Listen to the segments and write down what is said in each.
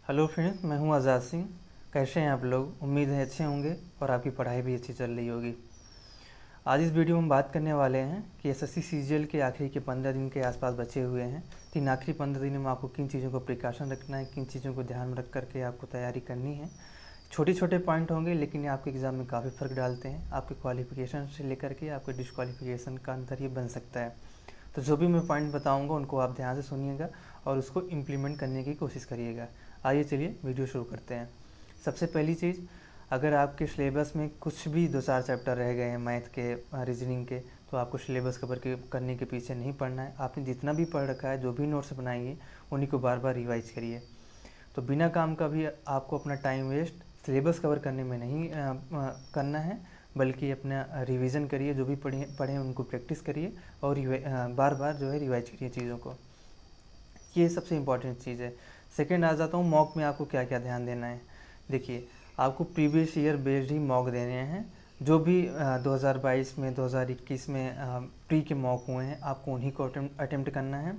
Hello friends, मैं हूं आज़ाद सिंह। कैसे हैं आप लोग? उम्मीद है अच्छे होंगे और आपकी पढ़ाई भी अच्छी चल रही होगी। आज इस वीडियो में हम बात करने वाले हैं कि एसएससी सीजीएल के आखिरी के 15 दिन के आसपास बचे हुए हैं। तो इन आखिरी 15 दिन में आपको किन चीज़ों को प्रिकॉशन रखना है, किन चीज़ों को ध्यान में रख करके आपको तैयारी करनी है। छोटे छोटे पॉइंट होंगे लेकिन ये आपके एग्ज़ाम में काफ़ी फ़र्क डालते हैं। आपके क्वालिफिकेशन से लेकर के आपके डिस्क्वालिफिकेशन का अंतर ये बन सकता है। तो जो भी मैं पॉइंट बताऊंगा उनको आप ध्यान से सुनिएगा और उसको इम्प्लीमेंट करने की कोशिश करिएगा। आइए चलिए वीडियो शुरू करते हैं। सबसे पहली चीज़, अगर आपके सिलेबस में कुछ भी 2-4 चैप्टर रह गए हैं मैथ के, रीजनिंग के, तो आपको सिलेबस कवर करने के पीछे नहीं पढ़ना है। आपने जितना भी पढ़ रखा है, जो भी नोट्स बनाएंगे उन्हीं को बार बार रिवाइज करिए। तो बिना काम का भी आपको अपना टाइम वेस्ट सिलेबस कवर करने में नहीं करना है, बल्कि अपना रिवीजन करिए। जो भी पढ़े उनको प्रैक्टिस करिए और बार बार जो है रिवाइज करिए चीज़ों को। ये सबसे इम्पॉर्टेंट चीज़ है। सेकंड आ जाता हूँ, मॉक में आपको क्या क्या ध्यान देना है। देखिए, आपको प्रीवियस ईयर बेस्ड ही मॉक देने हैं। जो भी 2022 में 2021 में प्री के मॉक हुए हैं, आपको उन्हीं को अटेम्प्ट करना है।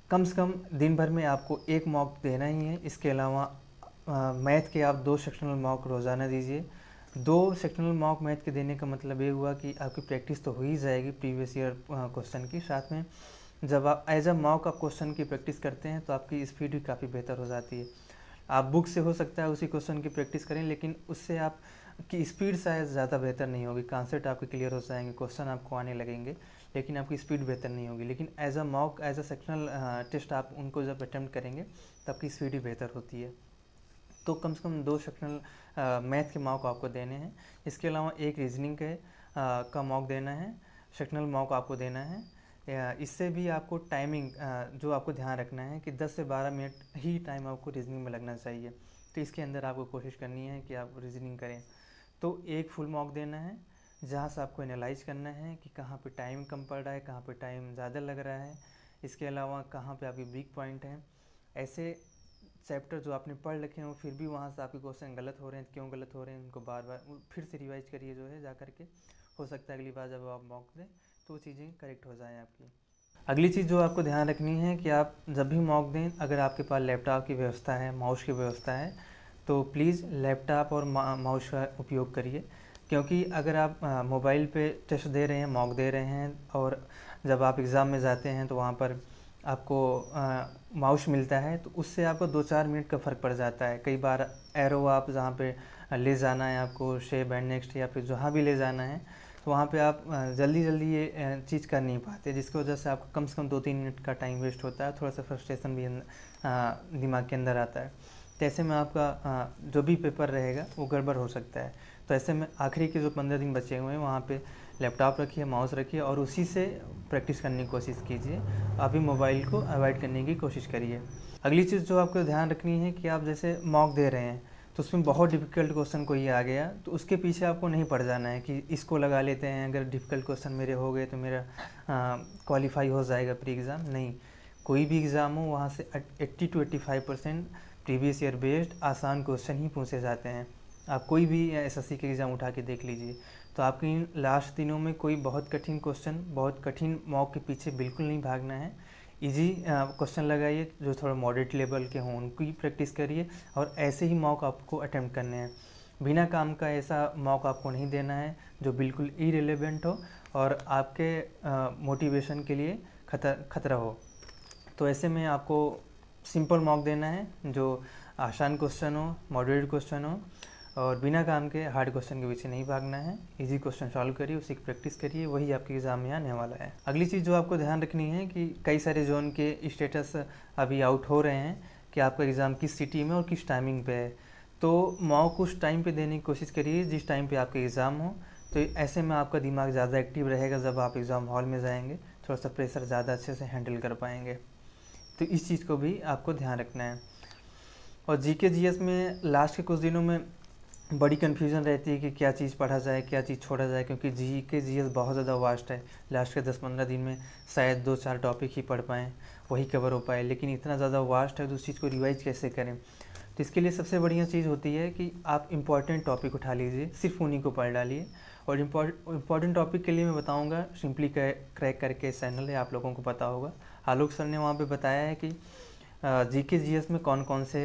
कम से कम दिन भर में आपको एक मॉक देना ही है। इसके अलावा मैथ के आप 2 सेक्शनल मॉक रोज़ाना दीजिए। 2 सेक्शनल मॉक मैथ के देने का मतलब ये हुआ कि आपकी प्रैक्टिस तो हो ही जाएगी प्रीवियस ईयर क्वेश्चन की। साथ में जब आप एज अ मॉक आप क्वेश्चन की प्रैक्टिस करते हैं तो आपकी स्पीड भी काफ़ी बेहतर हो जाती है। आप बुक से हो सकता है उसी क्वेश्चन की प्रैक्टिस करें, लेकिन उससे आप की स्पीड शायद ज़्यादा बेहतर नहीं होगी। कॉन्सेप्ट आपके क्लियर हो जाएंगे, क्वेश्चन आपको आने लगेंगे, लेकिन आपकी स्पीड बेहतर नहीं होगी। लेकिन as a mock, as a sectional test आप उनको जब अटैम्प्ट करेंगे तब आपकी स्पीड भी बेहतर होती है। तो कम से कम 2 सेक्शनल मैथ के मॉक आपको देने हैं। इसके अलावा एक रीजनिंग के का मॉक देना है, सेक्शनल मॉक आपको देना है। इससे भी आपको टाइमिंग जो आपको ध्यान रखना है कि 10 से 12 मिनट ही टाइम आपको रीजनिंग में लगना चाहिए। तो इसके अंदर आपको कोशिश करनी है कि आप रीजनिंग करें। तो एक फुल मॉक देना है जहाँ से आपको एनालाइज करना है कि कहाँ पे टाइम कम पड़ रहा है, कहाँ पे टाइम ज़्यादा लग रहा है। इसके अलावा कहाँ पे आपकी वीक पॉइंट है। ऐसे चैप्टर जो आपने पढ़ रखे हैं फिर भी वहाँ से आपके क्वेश्चन गलत हो रहे हैं, क्यों गलत हो रहे हैं उनको बार बार फिर से रिवाइज करिए जो है जा करके। हो सकता है अगली बार जब आप मॉक दें तो वो चीज़ें करेक्ट हो जाएँ आपकी। अगली चीज़ जो आपको ध्यान रखनी है कि आप जब भी मॉक दें, अगर आपके पास लैपटॉप की व्यवस्था है, माउस की व्यवस्था है, तो प्लीज़ लैपटॉप और माउस का उपयोग करिए। क्योंकि अगर आप मोबाइल पे टेस्ट दे रहे हैं, मॉक दे रहे हैं, और जब आप एग्ज़ाम में जाते हैं तो वहाँ पर आपको माउस मिलता है, तो उससे आपको 2-4 मिनट का फ़र्क पड़ जाता है। कई बार एरो आप जहाँ पे ले जाना है आपको, शेप एंड नेक्स्ट या फिर जहाँ भी ले जाना है, तो वहाँ पे आप जल्दी जल्दी ये चीज़ कर नहीं पाते, जिसकी वजह से आपको कम से कम 2-3 मिनट का टाइम वेस्ट होता है। थोड़ा सा फ्रस्ट्रेशन भी दिमाग के अंदर आता है। तो ऐसे में आपका जो भी पेपर रहेगा वो गड़बड़ हो सकता है। तो ऐसे में आखिरी के जो 15 दिन बचे हुए हैं वहाँ पे लैपटॉप रखिए, माउस रखिए और उसी से प्रैक्टिस करने की कोशिश कीजिए। अभी मोबाइल को अवॉइड करने की कोशिश करिए। अगली चीज़ जो आपको ध्यान रखनी है कि आप जैसे मॉक दे रहे हैं तो उसमें बहुत डिफ़िकल्ट क्वेश्चन कोई आ गया तो उसके पीछे आपको नहीं पड़ जाना है कि इसको लगा लेते हैं, अगर डिफ़िकल्ट क्वेश्चन मेरे हो गए तो मेरा क्वालिफाई हो जाएगा प्री एग्ज़ाम। नहीं, कोई भी एग्ज़ाम हो वहाँ से 80 to 85% प्रीवियस ईयर बेस्ड आसान क्वेश्चन ही पूछे जाते हैं। आप कोई भी एसएससी के एग्ज़ाम उठा के देख लीजिए, तो आपके इन लास्ट दिनों में कोई बहुत कठिन क्वेश्चन, बहुत कठिन मॉक के पीछे बिल्कुल नहीं भागना है। इजी क्वेश्चन लगाइए, जो थोड़ा मॉडरेट लेवल के हों उनकी प्रैक्टिस करिए और ऐसे ही मॉक आपको अटेम्प्ट करने हैं। बिना काम का ऐसा मॉक आपको नहीं देना है जो बिल्कुल इरेलेवेंट हो और आपके मोटिवेशन के लिए खतरा हो। तो ऐसे में आपको सिंपल मॉक देना है जो आसान क्वेश्चन हो, मॉडरेट क्वेश्चन हो और बिना काम के हार्ड क्वेश्चन के पीछे नहीं भागना है। इजी क्वेश्चन सॉल्व करिए, उसी की प्रैक्टिस करिए, वही आपके एग्ज़ाम में आने वाला है। अगली चीज़ जो आपको ध्यान रखनी है कि कई सारे जोन के स्टेटस अभी आउट हो रहे हैं कि आपका एग्ज़ाम किस सिटी में और किस टाइमिंग पे है। तो मॉक उस टाइम पे देने की कोशिश करिए जिस टाइम पे आपके एग्ज़ाम हो। तो ऐसे में आपका दिमाग ज़्यादा एक्टिव रहेगा, जब आप एग्ज़ाम हॉल में जाएंगे थोड़ा सा प्रेशर ज़्यादा अच्छे से हैंडल कर पाएंगे। तो इस चीज़ को भी आपको ध्यान रखना है। और जीके जीएस में लास्ट के कुछ दिनों में बड़ी कन्फ्यूज़न रहती है कि क्या चीज़ पढ़ा जाए, क्या चीज़ छोड़ा जाए, क्योंकि जीके जीएस बहुत ज़्यादा वास्ट है। लास्ट के 10-15 दिन में शायद 2-4 टॉपिक ही पढ़ पाएँ, वही कवर हो पाए, लेकिन इतना ज़्यादा वास्ट है तो उस चीज़ को रिवाइज कैसे करें। तो इसके लिए सबसे बढ़िया चीज़ होती है कि आप इम्पॉर्टेंट टॉपिक उठा लीजिए, सिर्फ उन्हीं को पढ़ डालिए। और इम्पॉर्टेंट टॉपिक के लिए मैं बताऊंगा, सिंपली क्रैक करके चैनल है, आप लोगों को पता होगा। आलोक सर ने वहाँ पे बताया है कि जीके जीएस में कौन कौन से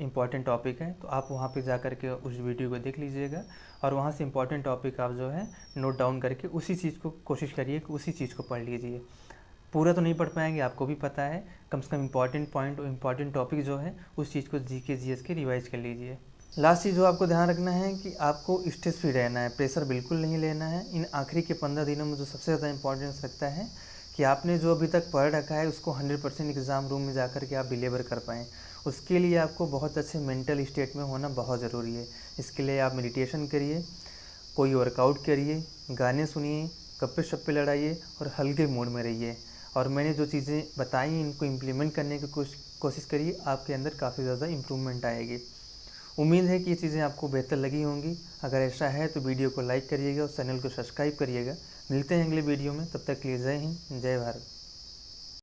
इम्पॉर्टेंट टॉपिक हैं, तो आप वहाँ पे जा कर के उस वीडियो को देख लीजिएगा और वहाँ से इम्पॉर्टेंट टॉपिक आप जो है नोट डाउन करके उसी चीज़ को कोशिश करिए कि उसी चीज़ को पढ़ लीजिए। पूरा तो नहीं पढ़ पाएंगे, आपको भी पता है, कम से कम इम्पॉर्टेंट पॉइंट और इम्पॉर्टेंट टॉपिक जो है उस चीज़ को जीके जीएस के रिवाइज कर लीजिए। लास्ट चीज़ जो आपको ध्यान रखना है कि आपको स्ट्रेस फ्री रहना है, प्रेशर बिल्कुल नहीं लेना है। इन आखिरी के 15 दिनों में जो सबसे ज़्यादा इंपॉर्टेंस रखता है कि आपने जो अभी तक पढ़ रखा है उसको 100% एग्ज़ाम रूम में जा कर के आप डिलीवर कर पाएँ। उसके लिए आपको बहुत अच्छे मेंटल स्टेट में होना बहुत ज़रूरी है। इसके लिए आप मेडिटेशन करिए, कोई वर्कआउट करिए, गाने सुनिए, गप्पे शप्पे लड़ाइए और हल्के मूड में रहिए। और मैंने जो चीज़ें बताई इनको इम्प्लीमेंट करने की कोशिश करिए, आपके अंदर काफ़ी ज़्यादा इम्प्रूवमेंट आएगी। उम्मीद है कि ये चीज़ें आपको बेहतर लगी होंगी। अगर ऐसा है तो वीडियो को लाइक करिएगा और चैनल को सब्सक्राइब करिएगा। मिलते हैं अगले वीडियो में, तब तक के लिए जय हिंद, जय भारत।